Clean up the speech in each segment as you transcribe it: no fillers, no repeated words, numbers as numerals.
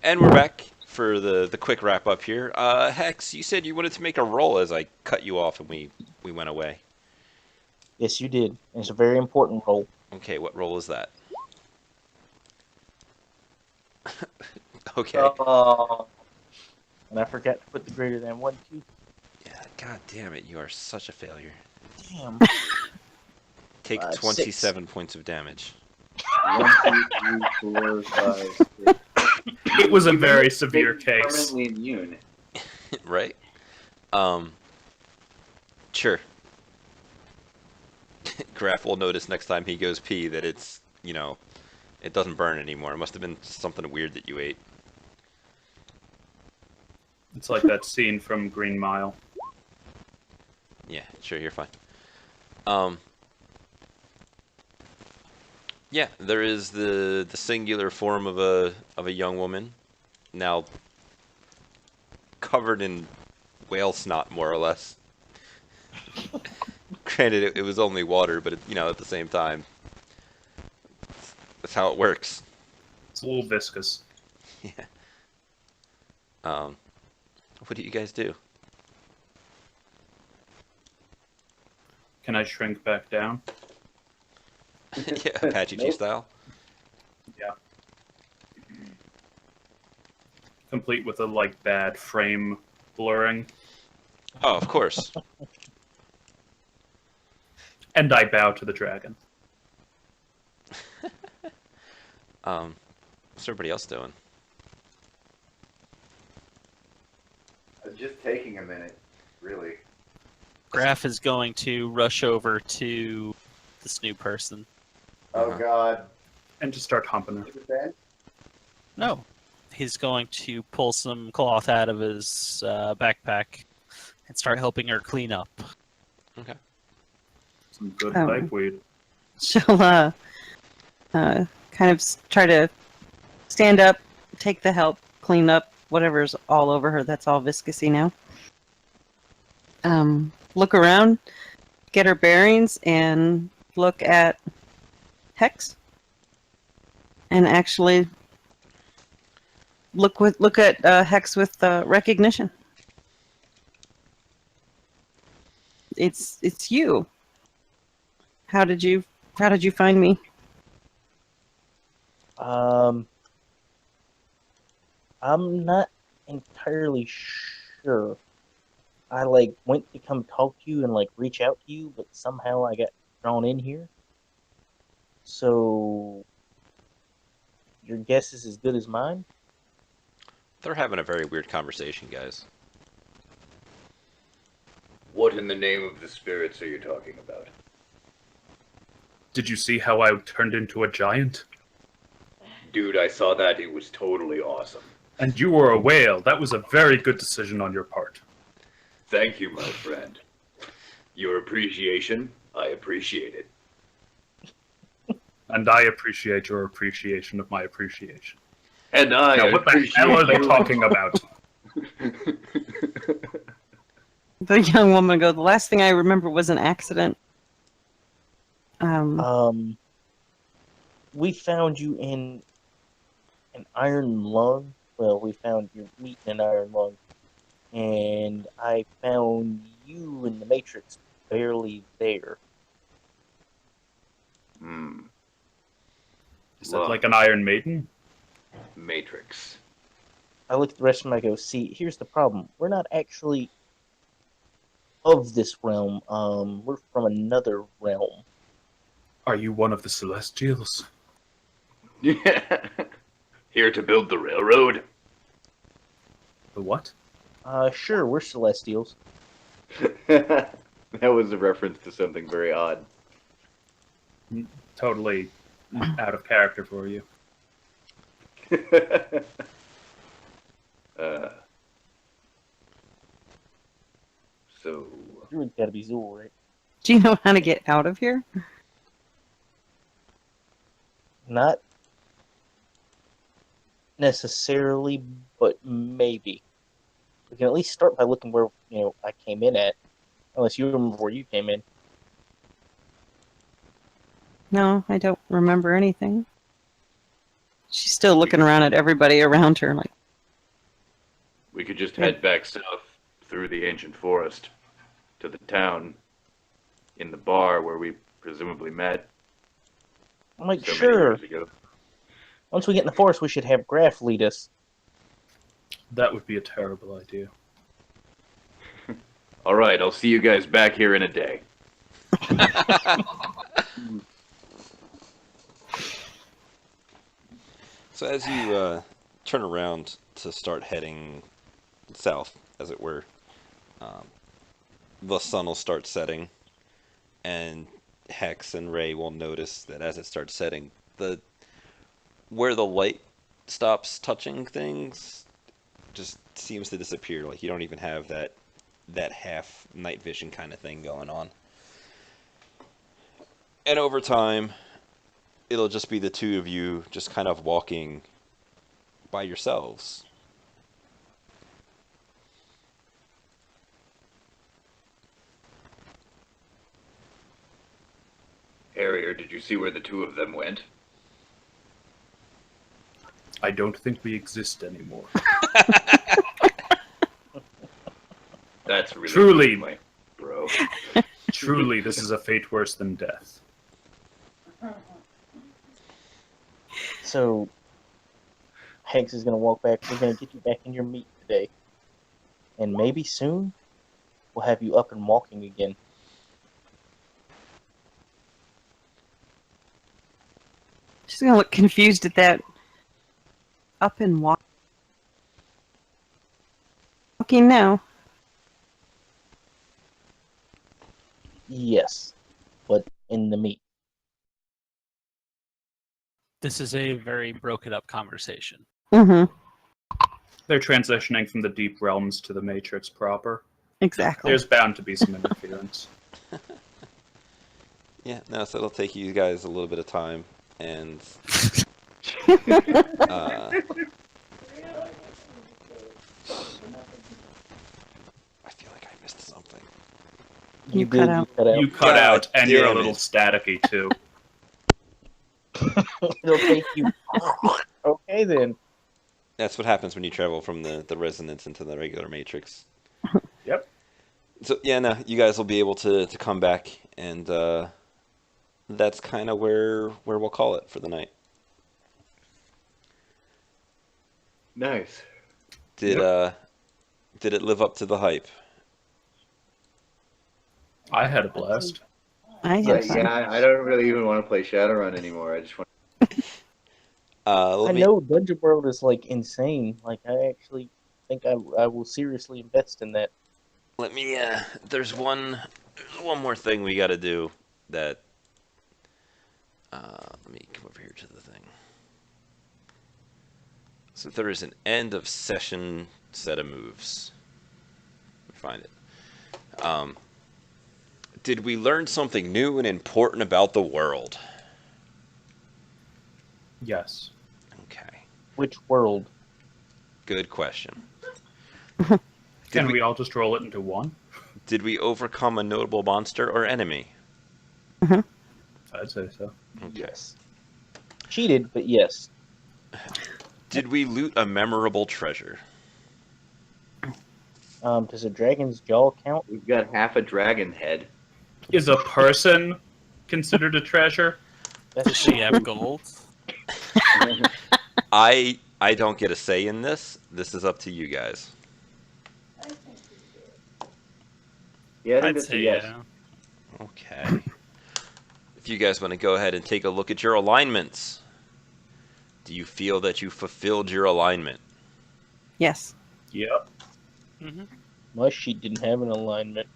And we're back for the quick wrap up here. Hex, you said you wanted to make a roll as I cut you off and we went away. Yes, you did. It's a very important role. Okay, what roll is that? Okay. Uh, and I forgot to put the greater than 1, 2. Yeah, god damn it, you are such a failure. Damn. Take 6. 27 points of damage. 1, 2, 3, 4, 5, 6. It was a You very make severe me case. Permanently immune. Right? Um, sure. Graf will notice next time he goes pee that it's, it doesn't burn anymore. It must have been something weird that you ate. It's like that scene from Green Mile. Yeah, sure, you're fine. Yeah, there is the singular form of a young woman, now covered in whale snot, more or less. Granted, it was only water, but at the same time, that's how it works. It's a little viscous. Yeah. What do you guys do? Can I shrink back down? Yeah, Apache G Nope. style. Yeah. Complete with a bad frame blurring. Oh, of course. And I bow to the dragon. What's everybody else doing? Just taking a minute, really. Graf is going to rush over to this new person. Oh Uh-huh. God. And just start humping her. Is it bad? No. He's going to pull some cloth out of his backpack and start helping her clean up. Okay. Some good Oh. pipeweed. She'll kind of try to stand up, take the help, clean up whatever's all over her that's all viscousy now. Look around, get her bearings, and look at Hex. And actually look at Hex with recognition. It's you. How did you find me? I'm not entirely sure. I went to come talk to you and reach out to you, but somehow I got drawn in here. So your guess is as good as mine. They're having a very weird conversation, guys. What in the name of the spirits are you talking about? Did you see how I turned into a giant? Dude, I saw that. It was totally awesome. And you were a whale. That was a very good decision on your part. Thank you, my friend. Your appreciation, I appreciate it. And I appreciate your appreciation of my appreciation. And I Now, what the appreciate hell are they you. talking about? The young woman goes, the last thing I remember was an accident. We found you in an iron lung. Well, we found your meat in an iron lung. And I found you in the Matrix barely there. Is that like an Iron Maiden? Matrix. I look at the rest of them and I go, see, here's the problem. We're not actually of this realm. We're from another realm. Are you one of the Celestials? Yeah. Here to build the railroad. The what? Sure, we're Celestials. That was a reference to something very odd. Totally out of character for you. So, You've got to be Zool, right? Do you know how to get out of here? Not necessarily, but maybe. We can at least start by looking where I came in at. Unless you remember where you came in. No, I don't remember anything. She's still looking around at everybody around her, like, We could just head back south through the ancient forest to the town in the bar where we presumably met I'm like, so many sure. years ago. Once we get in the forest, we should have Graf lead us. That would be a terrible idea. All right, I'll see you guys back here in a day. So as you turn around to start heading south, as it were, the sun will start setting, and Hex and Ray will notice that as it starts setting, where the light stops touching things just seems to disappear. Like you don't even have that half night vision kind of thing going on. And over time, it'll just be the two of you just kind of walking by yourselves. Harrier, did you see where the two of them went? I don't think we exist anymore. That's really Truly. good, my bro. Truly, this is a fate worse than death. So, Hex is going to walk back. We're going to get you back in your meat today. And maybe soon, we'll have you up and walking again. she's gonna look confused at that. Up and walking now. Yes, but in the meat. This is a very broken up conversation. Mm-hmm. They're transitioning from the deep realms to the Matrix proper. Exactly. There's bound to be some interference. Yeah, no, so it'll take you guys a little bit of time, and I feel like I missed something. You cut out. You cut God out, and you're a damn little it. staticky too. It'll take you. Okay, then. That's what happens when you travel from the resonance into the regular matrix. Yep. So yeah, no, you guys will be able to come back, and that's kind of where we'll call it for the night. Nice. Did it live up to the hype? I had a blast. I Yeah, have fun. I don't really even want to play Shadowrun anymore. I just want. I know Dungeon World is like insane. Like I actually think I will seriously invest in that. Let me. There's one more thing we got to do. That. Let me come over here to the thing. So there is an end of session set of moves. Let me find it. Did we learn something new and important about the world? Yes. Okay. Which world? Good question. Can we all just roll it into one? Did we overcome a notable monster or enemy? I'd say so. Okay. Yes. Cheated, but yes. Did we loot a memorable treasure? Does a dragon's jaw count? We've got half a dragon head. Is a person considered a treasure? Does she have gold? I don't get a say in this. This is up to you guys. Yeah, I think I'd that's a say yes. yeah. Okay. If you guys want to go ahead and take a look at your alignments, do you feel that you fulfilled your alignment? Yes. Yep. Mm-hmm. My sheet didn't have an alignment.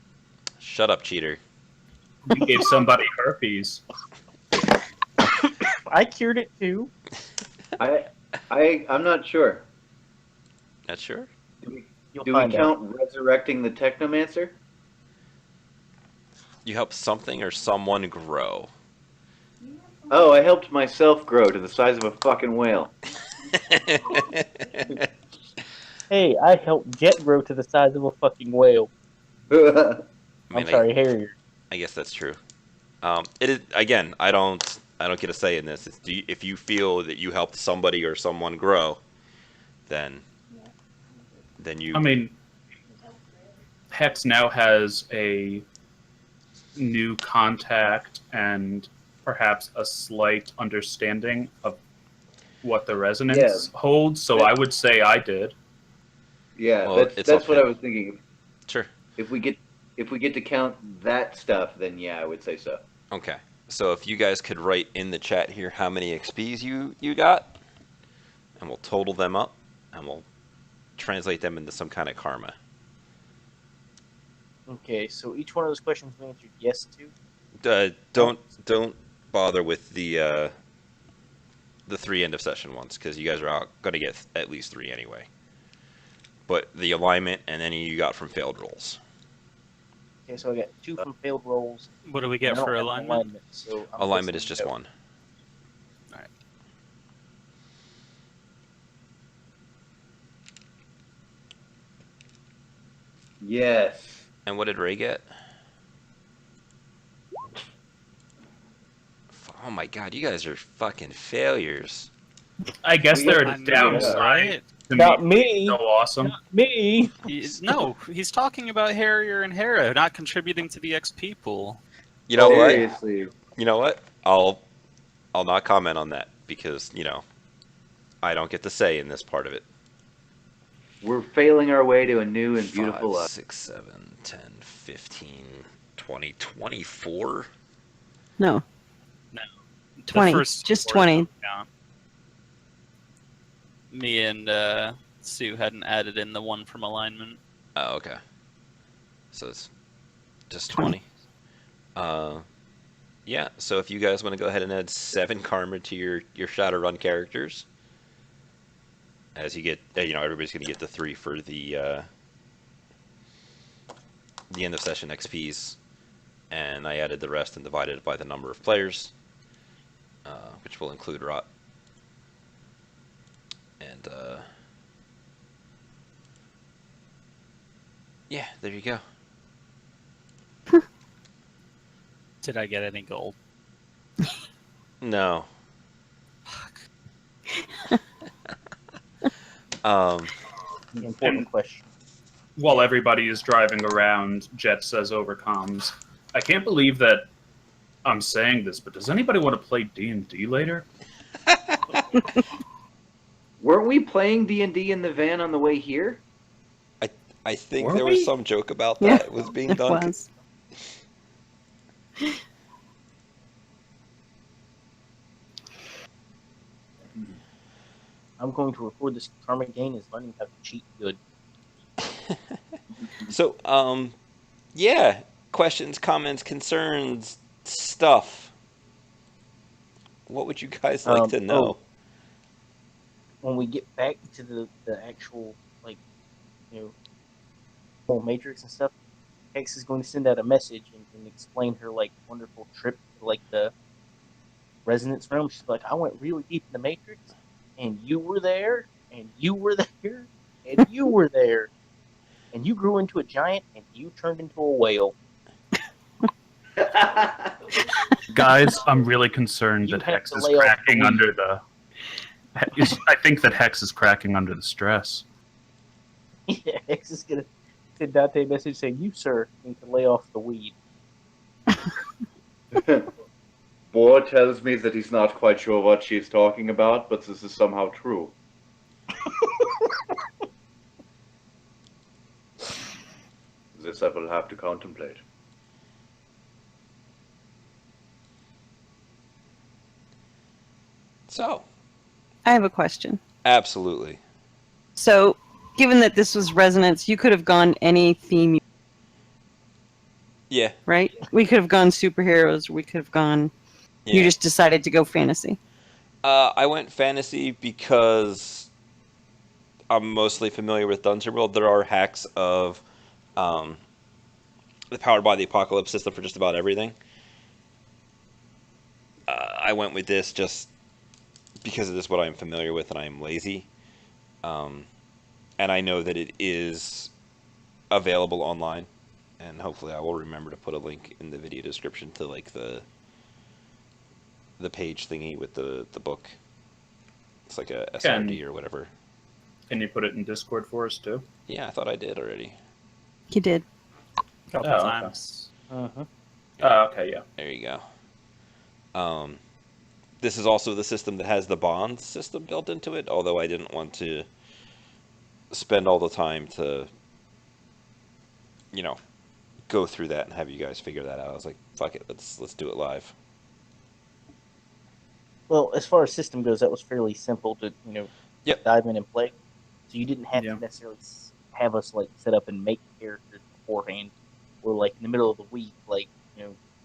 Shut up, cheater. You gave somebody herpes. I cured it too. I'm not sure. Not sure? You'll Do we find out. count resurrecting the Technomancer? You helped something or someone grow. Oh, I helped myself grow to the size of a fucking whale. Hey, I helped Jet grow to the size of a fucking whale. I I'm sorry, Harrier. I guess that's true. It is, again, I don't I don't get a say in this. If you feel that you helped somebody or someone grow, then you. I mean, Hex now has a new contact and perhaps a slight understanding of what the resonance holds. So I would say I did. Yeah, Well, it's that's up what I him. was thinking. Sure. If we get to count that stuff, then yeah, I would say so. Okay. So if you guys could write in the chat here how many XPs you got, and we'll total them up, and we'll translate them into some kind of karma. Okay, so each one of those questions we answered yes to. Don't bother with the 3 end of session ones, because you guys are all going to get at least 3 anyway. But the alignment and any you got from failed rolls. Okay, so I got 2 from failed rolls. What do we and get I don't for have an alignment? So I'm Alignment guessing is just no. 1. Yes. And what did Ray get? Oh my god, you guys are fucking failures. I guess We there have are to I know, downsides right? to Not me. me. So awesome. Me. No, he's talking about Harrier and Hera not contributing to the XP pool. You know what? Seriously. You know what? I'll not comment on that, because, I don't get to say in this part of it. We're failing our way to a new and 5, beautiful life. 6, 7, 10, 15, 20, 24? No, No. 20. The first Just 4 20. don't count. Me and Sue hadn't added in the one from alignment. Oh, okay. So it's just 20. 20. Yeah, so if you guys want to go ahead and add 7 karma to your Shadowrun characters, as you get, everybody's going to get the 3 for the end of session XPs, and I added the rest and divided it by the number of players, which will include Rot. And yeah, there you go. Did I get any gold? No. Important question. While everybody is driving around, Jet says over comms, I can't believe that I'm saying this, but does anybody want to play D&D later? Weren't we playing D&D in the van on the way here? I think Were there was we? some joke about Yeah, that was being it done. was. I'm going to record this karma gain is learning how to cheat good. So, yeah, questions, comments, concerns, stuff. What would you guys like to know? When we get back to the actual, whole Matrix and stuff, Hex is going to send out a message and explain her, wonderful trip to, the resonance realm. She's like, I went really deep in the Matrix, and you were there, and you were there, and you were there, and you grew into a giant, and you turned into a whale. Guys, I'm really concerned You that have Hex to is lay off the cracking weed. under the... I think that Hex is cracking under the stress. Yeah, Hex is going to send Dante a message saying, you, sir, need to lay off the weed. Boar tells me that he's not quite sure what she's talking about, but this is somehow true. This I will have to contemplate. So, I have a question. absolutely. So, given that this was resonance, you could have gone any theme, Yeah. right? We could have gone superheroes. We could have gone. Yeah. You just decided to go fantasy. I went fantasy because I'm mostly familiar with Dungeon World. There are hacks of the Powered by the Apocalypse system for just about everything. I went with this just because it is what I'm familiar with, and I am lazy. And I know that it is available online, and hopefully I will remember to put a link in the video description to the page thingy with the book. It's like a SRD Can or whatever. can you put it in Discord for us too? Yeah, I thought I did already. You did. A couple Oh, okay. times. Uh-huh. Oh, okay, yeah. There you go. This is also the system that has the bonds system built into it, although I didn't want to spend all the time to, you know, go through that and have you guys figure that out. I was like, fuck it, let's do it live. Well, as far as system goes, that was fairly simple to Yep. dive in and play. So you didn't have Yeah. to necessarily have us like set up and make characters beforehand, or like in the middle of the week, like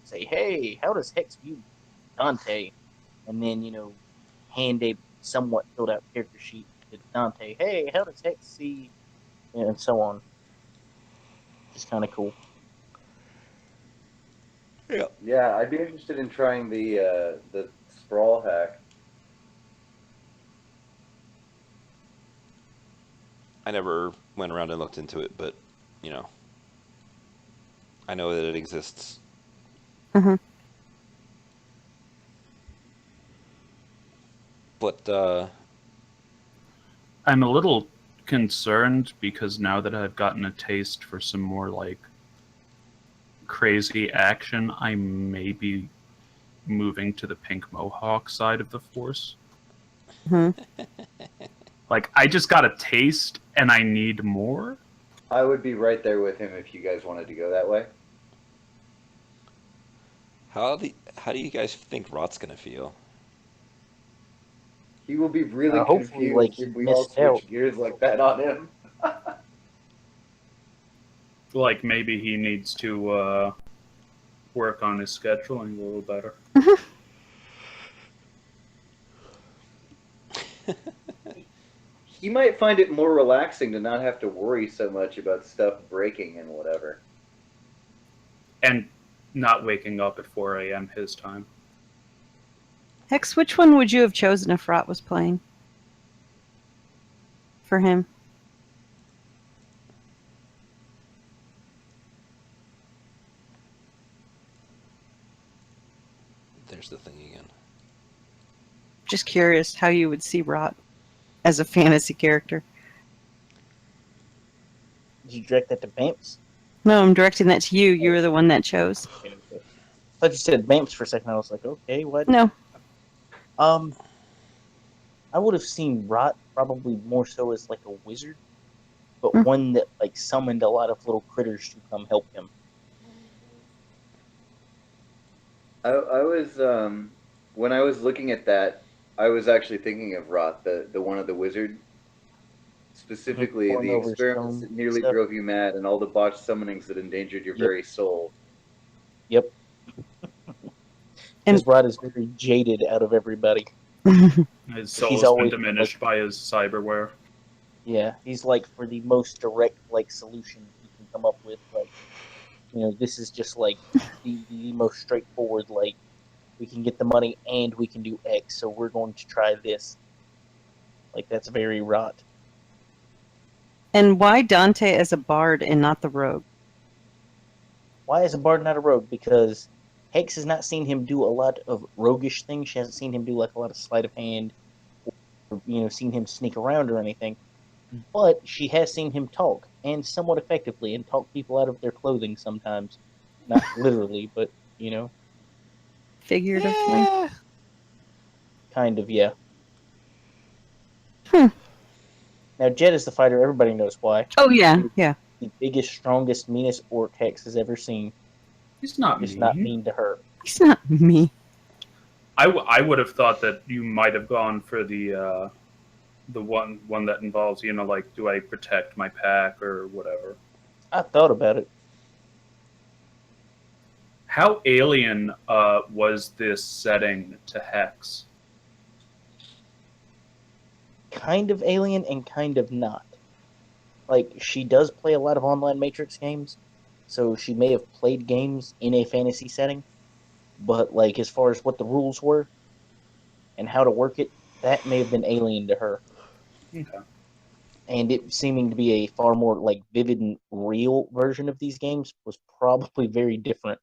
say, hey, how does Hex view Dante, and then hand a somewhat filled out character sheet to Dante. Hey, how does Hex see, and so on. It's kind of cool. Yeah. Yeah, I'd be interested in trying the sprawl hack. I never went around and looked into it, but you know, I know that it exists. Uh-huh. But I'm a little concerned because now that I've gotten a taste for some more like crazy action, I may be moving to the pink mohawk side of the force. Mhm. Like I just got a taste and I need more. I would be right there with him if you guys wanted to go that way. how do you guys think Rot's gonna feel? He will be really Hopefully, confused like, he if we all missed out. switch gears like that on him. Like maybe he needs to work on his scheduling a little better. He might find it more relaxing to not have to worry so much about stuff breaking and whatever. And not waking up at 4 a.m. his time. Hex, which one would you have chosen if Rot was playing? For him? There's the thing again. Just curious how you would see Rot as a fantasy character. Did you direct that to Bamce? No, I'm directing that to you. You were the one that chose. Okay. I thought you said Bamce for a second. I was like, okay, what? No. I would have seen Rot probably more so as like a wizard, but Mm. one that like summoned a lot of little critters to come help him. I was when I was looking at that, I was actually thinking of Rot, the one of the wizard. Specifically, Pouring the over his experiments stone that nearly stuff. drove you mad, and all the botched summonings that endangered your Yep. very soul. Yep. And- Because Rot is very jaded out of everybody. His So soul he's has been always, diminished by his cyberware. Yeah, he's like for the most direct like solution he can come up with. Like, this is just like the most straightforward. Like, we can get the money and we can do X, so we're going to try this. Like, that's very Rot. And why Dante as a bard and not the rogue? Why is a bard not a rogue? Because Hex has not seen him do a lot of roguish things. She hasn't seen him do like a lot of sleight of hand, or seen him sneak around or anything. But she has seen him talk, and somewhat effectively, and talk people out of their clothing sometimes. Not literally, but Figuratively? Yeah. kind of, yeah. Hmm. Now, Jet is the fighter. Everybody knows why. Oh, yeah, yeah. The biggest, strongest, meanest orc Hex has ever seen. He's not Just mean. not mean to her. He's not me. I would have thought that you might have gone for the one that involves, like, do I protect my pack or whatever. I thought about it. How alien was this setting to Hex? Kind of alien and kind of not. Like, she does play a lot of online Matrix games, so she may have played games in a fantasy setting, but, like, as far as what the rules were and how to work it, that may have been alien to her. Okay. And it seeming to be a far more, like, vivid and real version of these games was probably very different.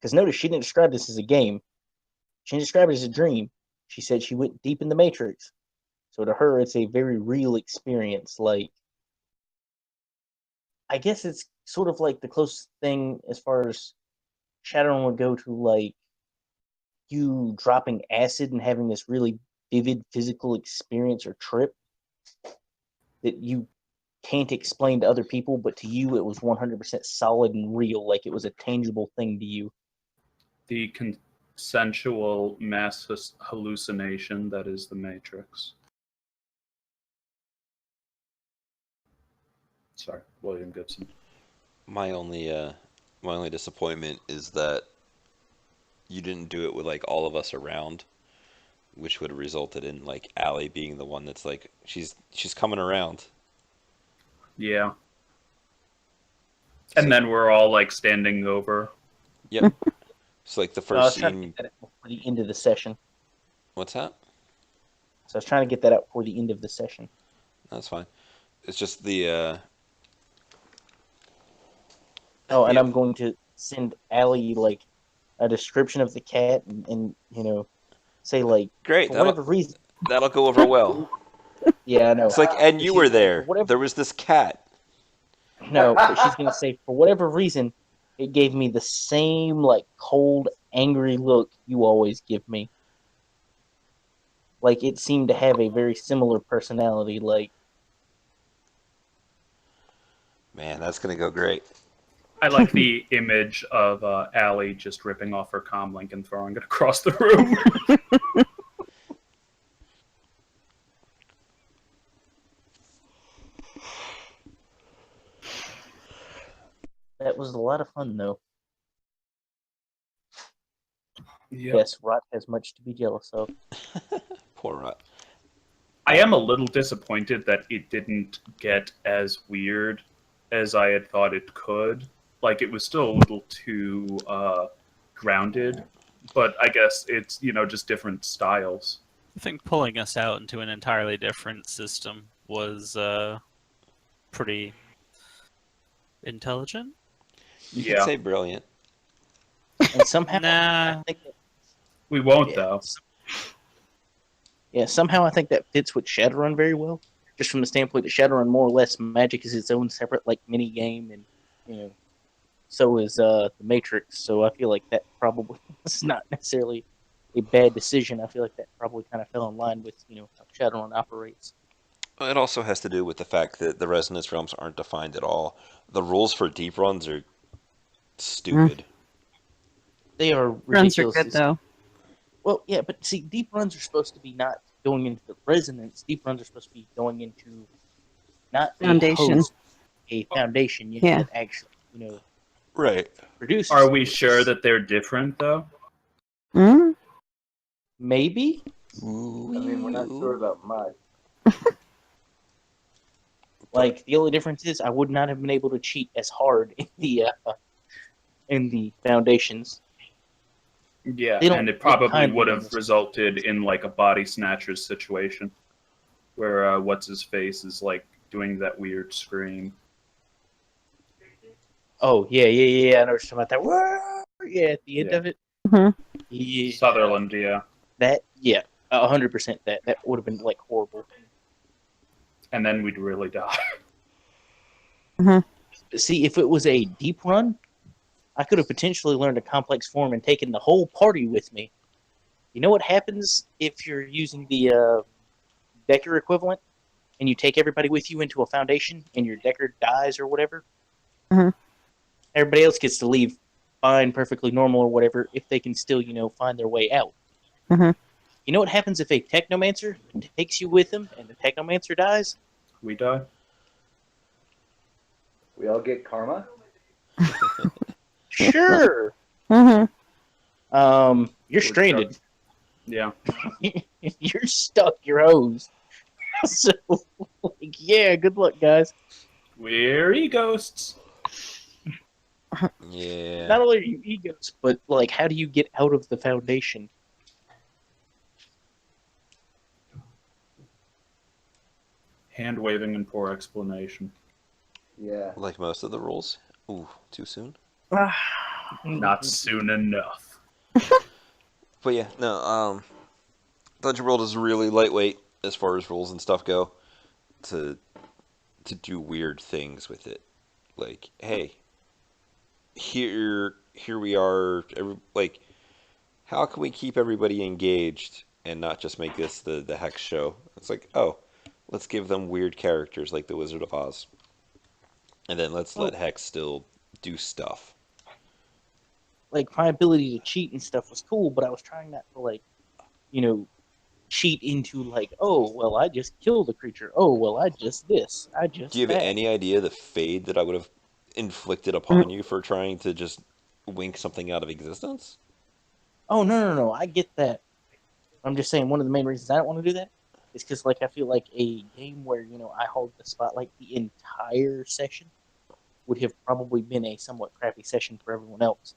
Because notice she didn't describe this as a game. She didn't describe it as a dream. She said she went deep in the Matrix. So to her, it's a very real experience. Like, I guess it's sort of like the closest thing as far as Shadowrun would go to like you dropping acid and having this really vivid physical experience or trip that you can't explain to other people, but to you it was 100% solid and real, like it was a tangible thing to you. The consensual mass hallucination that is the Matrix. Sorry, William Gibson. My only disappointment is that you didn't do it with like all of us around, which would have resulted in like Allie being the one that's like she's coming around. Yeah. So, And then we're all like standing over. yep. So like the So I was first trying to scene. get that out before the end of the session. What's that? So I was trying to get that out before the end of the session. That's fine. It's just the Oh, and yeah. I'm going to send Allie like a description of the cat and say like Great. for whatever reason. That'll go over well. Yeah, I know. It's like, and you She's were gonna say, for there. whatever There was this cat. No, but she's gonna say for whatever reason, it gave me the same like cold, angry look you always give me. Like it seemed to have a very similar personality. Like Man, that's gonna go great. I like the image of Allie just ripping off her comlink and throwing it across the room. that was a lot of fun though. Yep. Yes, Rot has much to be jealous of. Poor Rot. I am a little disappointed that it didn't get as weird as I had thought it could. Like, it was still a little too grounded, but I guess it's, just different styles. I think pulling us out into an entirely different system was pretty intelligent. You Yeah. can say brilliant. And somehow Nah. I think that, We won't, though. yeah, somehow I think that fits with Shadowrun very well. Just from the standpoint that Shadowrun more or less magic is its own separate like mini game, and so is the Matrix. So I feel like that probably is not necessarily a bad decision. I feel like that probably kind of fell in line with how Shadowrun operates. It also has to do with the fact that the resonance realms aren't defined at all. The rules for deep runs are stupid. They are Runs are ridiculous. good though. Well, yeah, but see, deep runs are supposed to be not going into the resonance. Deep runs are supposed to be going into not Foundation. a host, a foundation. Yeah. That actually Right. produces. Are we sure that they're different, though? Mm? Maybe? Ooh, I mean, we're not sure about mine. Like the only difference is I would not have been able to cheat as hard in the foundations. Yeah, They don't and it look probably kindly would on have this. resulted in, like, a body snatchers situation, where what's-his-face is, like, doing that weird scream. Oh yeah. I know what you're talking about that. Whoa! Yeah, at the end Yeah. of it. Mhm. Yeah. Sutherland, yeah. That 100%. That would have been like horrible. And then we'd really die. See, if it was a deep run, I could have potentially learned a complex form and taken the whole party with me. You know what happens if you're using the Decker equivalent and you take everybody with you into a foundation and your Decker dies or whatever? Mhm. Everybody else gets to leave fine, perfectly normal or whatever if they can still, find their way out. Mhm. You know what happens if a Technomancer takes you with him and the Technomancer dies? We die. We all get karma? Sure. Mhm. You're stranded. Yeah. You're stuck. You're hosed. So, yeah, good luck, guys. We're e-ghosts. Yeah. Not only are you egos, but like, how do you get out of the foundation? Hand waving and poor explanation. Yeah. Like most of the rules. Ooh, too soon. Not soon enough. But yeah, no. Dungeon World is really lightweight as far as rules and stuff go. To do weird things with it, like, hey, here we are. Like, how can we keep everybody engaged and not just make this the Hex show? It's like, oh, let's give them weird characters like the Wizard of Oz, and then let's Well, let Hex still do stuff. like my ability to cheat and stuff was cool, but I was trying not to like, you know, cheat into like, oh well, I just killed the creature. Oh well, I just this. I Do you just have that. any idea the fade that I would have inflicted upon you for trying to just wink something out of existence? Oh no, I get that. I'm just saying one of the main reasons I don't want to do that is because like I feel like a game where I hold the spotlight the entire session would have probably been a somewhat crappy session for everyone else.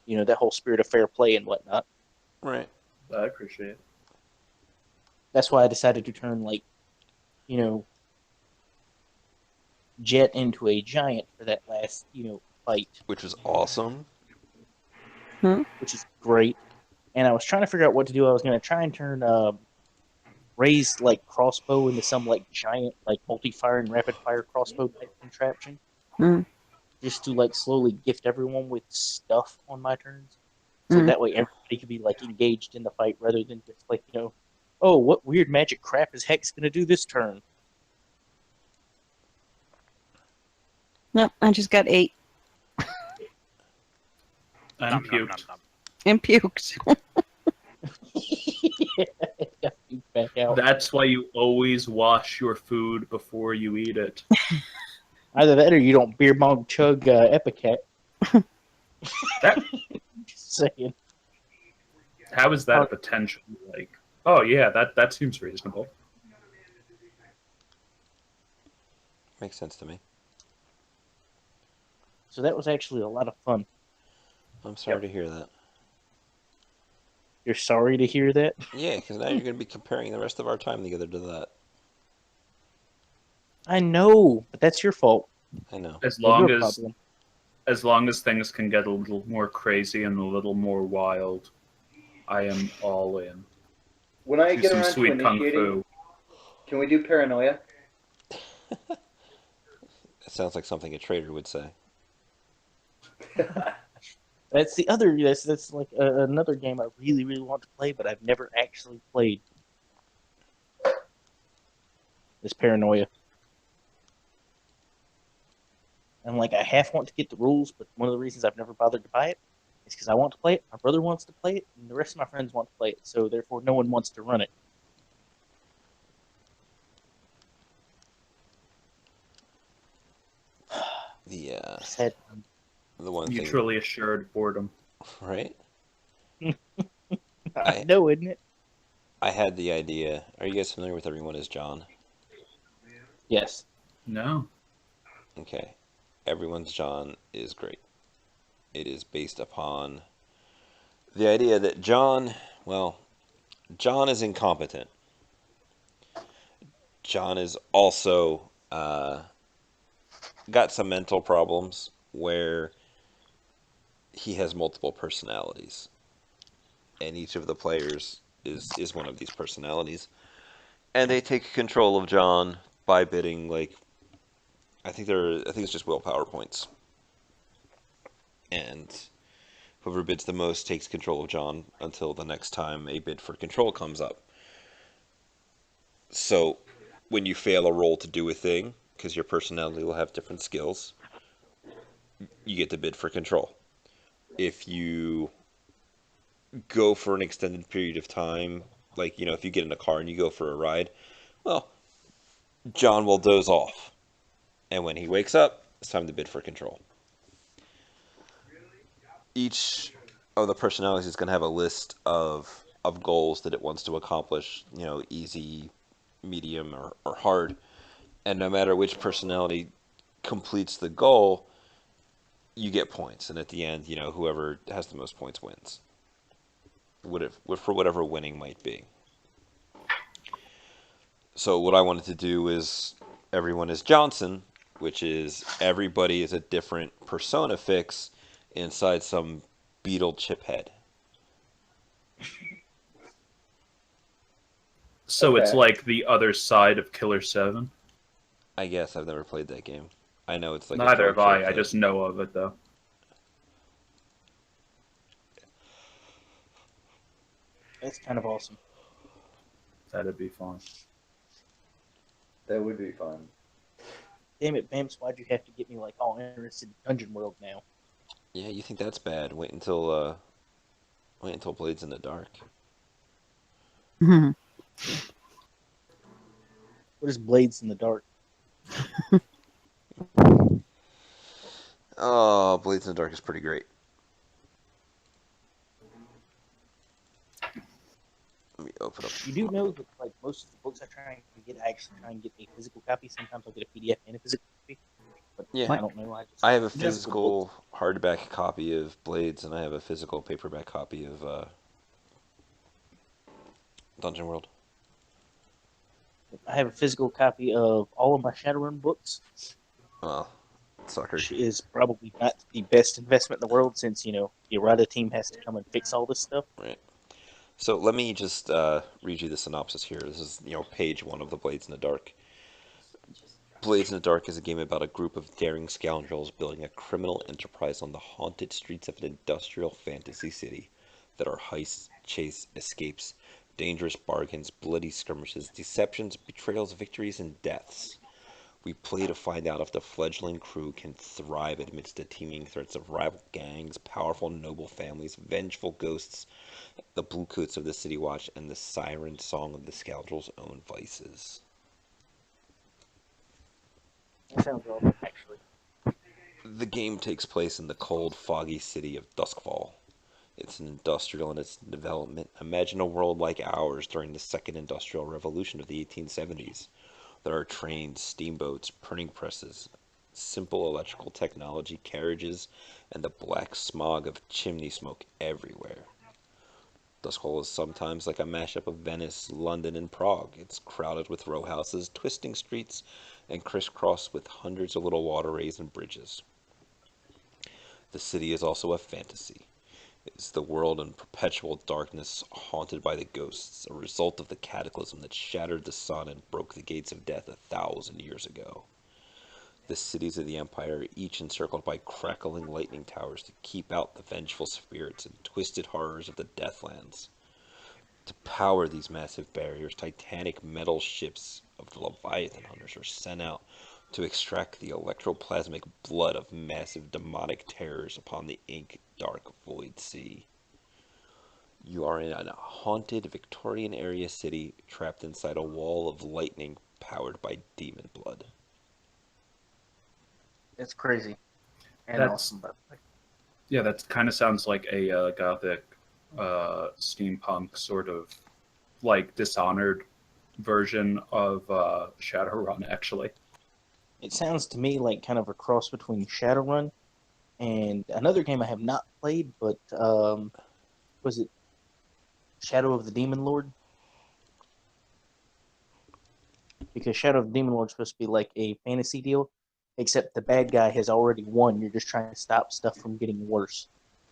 That whole spirit of fair play and whatnot. Right. I appreciate it. That's why I decided to turn like, you know, Jet into a giant for that last, fight, Which was awesome. which is great. And I was trying to figure out what to do. I was going to try and turn Ray's like crossbow into some like giant like multi-firing rapid fire crossbow type contraption, Mm. just to like slowly gift everyone with stuff on my turns, so that way everybody could be like engaged in the fight rather than just like oh, what weird magic crap is Hex going to do this turn? Nope, I just got 8 And puked. and puked. Got you back out. That's why you always wash your food before you eat it. Either that or you don't beer bong chug Epicat. That, Just saying. how is that a potential? Like, oh yeah, that seems reasonable. Makes sense to me. So that was actually a lot of fun. I'm sorry to hear that. You're sorry to hear that? Yeah, because now you're going to be comparing the rest of our time together to that. I know, but that's your fault. I know. As Your long as problem. as long as things can get a little more crazy and a little more wild, I am all in. When I Do get some around to sweet kung initiating, fu. can we do paranoia? It sounds like something a trader would say. That's the other. That's like another game I really, really want to play, but I've never actually played. This Paranoia. And like I half want to get the rules, but one of the reasons I've never bothered to buy it is because I want to play it. My brother wants to play it, and the rest of my friends want to play it. So therefore, no one wants to run it. Sad. The one thing, Mutually assured boredom. right? I know, isn't it? I had the idea. Are you guys familiar with Everyone is John? Yes. No. Okay. Everyone's John is great. It is based upon the idea that John is incompetent. John is also got some mental problems where he has multiple personalities, and each of the players is one of these personalities, and they take control of John by bidding like I think it's just willpower points, and whoever bids the most takes control of John until the next time a bid for control comes up. So when you fail a roll to do a thing, because your personality will have different skills, you get to bid for control. If you go for an extended period of time, like, if you get in a car and you go for a ride, well, John will doze off. And when he wakes up, it's time to bid for control. Each of the personalities is going to have a list of goals that it wants to accomplish, easy, medium, or hard. And no matter which personality completes the goal, you get points. And at the end, whoever has the most points wins. For whatever winning might be. So what I wanted to do is Everyone is Johnson, which is everybody is a different persona fix inside some beetle chip head. So it's Okay. like the other side of Killer 7? I guess I've never played that game. I know it's like a Neither dark have I. chip I head. just know of it, though. That's kind of awesome. That'd be fun. That would be fun. Damn it, Bamce, why'd you have to get me like all interested in Dungeon World now? Yeah, you think that's bad? Wait until Blades in the Dark. What is Blades in the Dark? Oh, Blades in the Dark is pretty great. Let me open up. You do know that like most of the books I try and get, I actually try and get a physical copy. Sometimes I'll get a PDF and a physical copy. But Yeah, I don't know. I just I have a physical physical hardback copy of Blades, and I have a physical paperback copy of Dungeon World. I have a physical copy of all of my Shadowrun books, Well, sucker. which is probably not the best investment in the world since the errata team has to come and fix all this stuff. Right. So let me just read you the synopsis here. This is, page 1 of the Blades in the Dark. Blades in the Dark is a game about a group of daring scoundrels building a criminal enterprise on the haunted streets of an industrial fantasy city. That are heists, chase, escapes, dangerous bargains, bloody skirmishes, deceptions, betrayals, victories, and deaths. We play to find out if the fledgling crew can thrive amidst the teeming threats of rival gangs, powerful noble families, vengeful ghosts, the bluecoats of the City Watch, and the siren song of the scoundrels' own vices. That sounds awesome, actually. The game takes place in the cold, foggy city of Duskfall. It's an industrial in its development. Imagine a world like ours during the second industrial revolution of the 1870s. There are trains, steamboats, printing presses, simple electrical technology, carriages, and the black smog of chimney smoke everywhere. Duskfall is sometimes like a mashup of Venice, London, and Prague. It's crowded with row houses, twisting streets, and crisscrossed with hundreds of little waterways and bridges. The city is also a fantasy. It's the world in perpetual darkness, haunted by the ghosts, a result of the cataclysm that shattered the sun and broke the gates of death 1,000 years ago. The cities of the Empire are each encircled by crackling lightning towers to keep out the vengeful spirits and twisted horrors of the Deathlands. To power these massive barriers, titanic metal ships of the Leviathan Hunters are sent out to extract the electroplasmic blood of massive demonic terrors upon the ink-dark void sea. You are in a haunted Victorian area city trapped inside a wall of lightning powered by demon blood. It's crazy and That's awesome. Yeah, that kind of sounds like a gothic steampunk sort of like Dishonored version of Shadowrun, actually. It sounds to me like kind of a cross between Shadowrun and another game I have not played, but was it Shadow of the Demon Lord? Because Shadow of the Demon Lord is supposed to be like a fantasy deal, except the bad guy has already won. You're just trying to stop stuff from getting worse.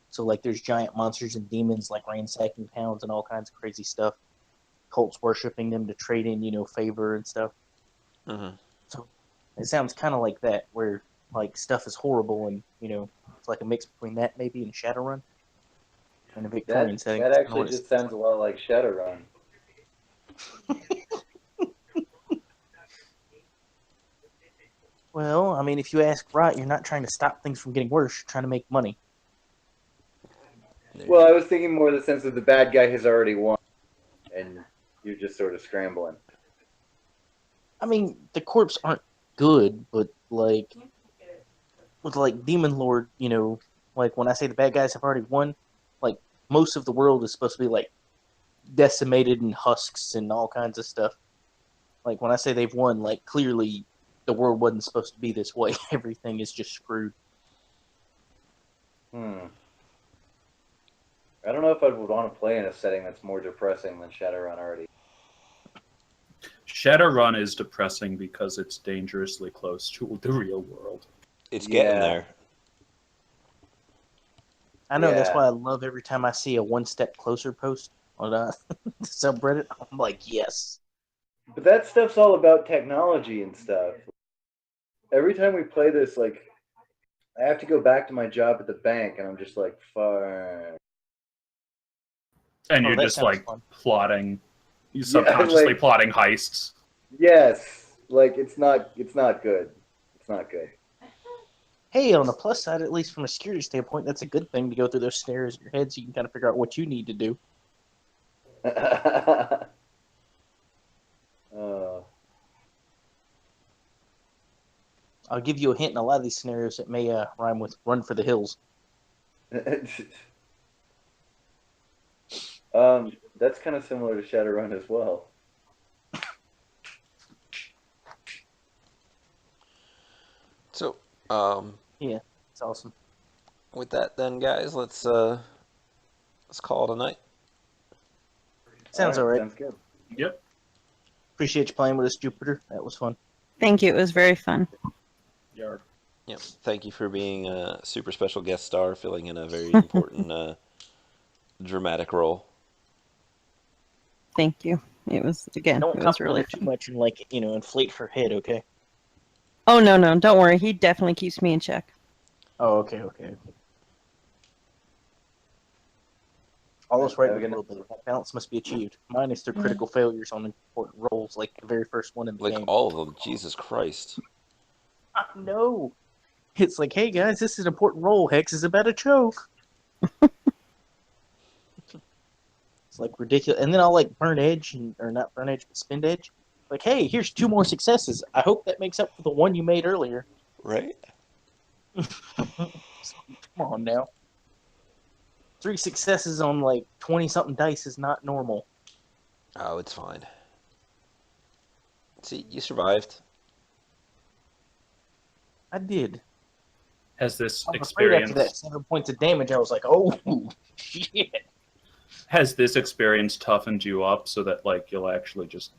So like there's giant monsters and demons like ransacking towns and all kinds of crazy stuff. Cults worshiping them to trade in, favor and stuff. Mm-hmm. So it sounds kind of like that, where like stuff is horrible and it's like a mix between that maybe and Shadowrun in a Victorian setting. That That's kind of actually what it just sounds sounds a lot like Shadowrun. Well, I mean, if you ask right, you're not trying to stop things from getting worse. You're trying to make money. Well, I was thinking more the sense of the bad guy has already won, and you're just sort of scrambling. I mean, the corps aren't good, but like with like Demon Lord, like when I say the bad guys have already won, like most of the world is supposed to be like decimated and husks and all kinds of stuff. Like when I say they've won, like clearly the world wasn't supposed to be this way. Everything is just screwed. I don't know if I would want to play in a setting that's more depressing than Shadowrun already. Shadowrun is depressing because it's dangerously close to the real world. It's getting Yeah. there. I know that's Yeah. why I love every time I see a one step closer post on the subreddit. I'm like, yes. But that stuff's all about technology and stuff. Every time we play this, like, I have to go back to my job at the bank, and I'm just like, fuck. And Oh, you're that just sounds like fun. plotting, you subconsciously like- plotting heists. Yes, like it's not good. It's not good. Hey, on the plus side, at least from a security standpoint, that's a good thing to go through those snares in your head so you can kind of figure out what you need to do. uh, I'll give you a hint in a lot of these scenarios that may rhyme with "run for the hills." that's kind of similar to Shadowrun as well. So, It's awesome. with that then, guys, let's call it a night. Sounds all right. Sounds good. Yep. Appreciate you playing with us, Jupiter. That was fun. Thank you. It was very fun. Yard. Yep. Thank you for being a super special guest star, filling in a very important dramatic role. Thank you. It was again. Don't It was compliment really her too fun. much and inflate her head, okay? Oh no, no, don't worry. He definitely keeps me in check. Oh, okay. All those right Have a with good a little bit. That balance must be achieved. Minus their critical failures on important roles, like the very first one in the Like game. all of them. Jesus Christ. No. It's like, hey guys, this is an important role. Hex is about to choke. It's like ridiculous. And then I'll burn edge or not burn edge, but spend edge. Like, hey, here's 2 more successes. I hope that makes up for the one you made earlier. Right? Come on now. 3 successes on 20-something dice is not normal. Oh, it's fine. See, you survived. I did. Has this I'm afraid after that experience 7 points of damage, I was like, oh, shit. has this experience toughened you up so that you'll actually just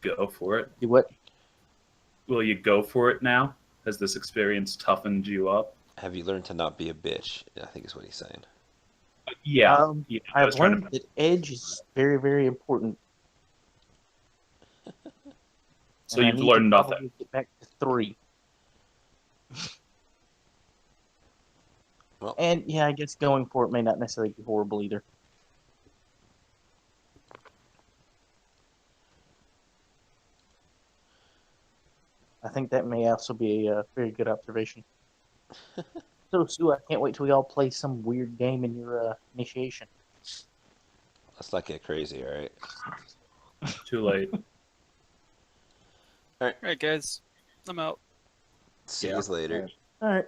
go for it? Do what? Will you go for it now? Has this experience toughened you up? Have you learned to not be a bitch? I think is what he's saying. Yeah. Yeah, I I've was trying to- learned that edge is very, very important. So And I you've need learned to nothing. probably get back to 3. Well, And yeah, I guess going for it may not necessarily be horrible either. I think that may also be a very good observation. So, Sue, I can't wait till we all play some weird game in your initiation. let's not get crazy, all right? Too late. All right, guys, I'm out. See Yeah. you later. All right.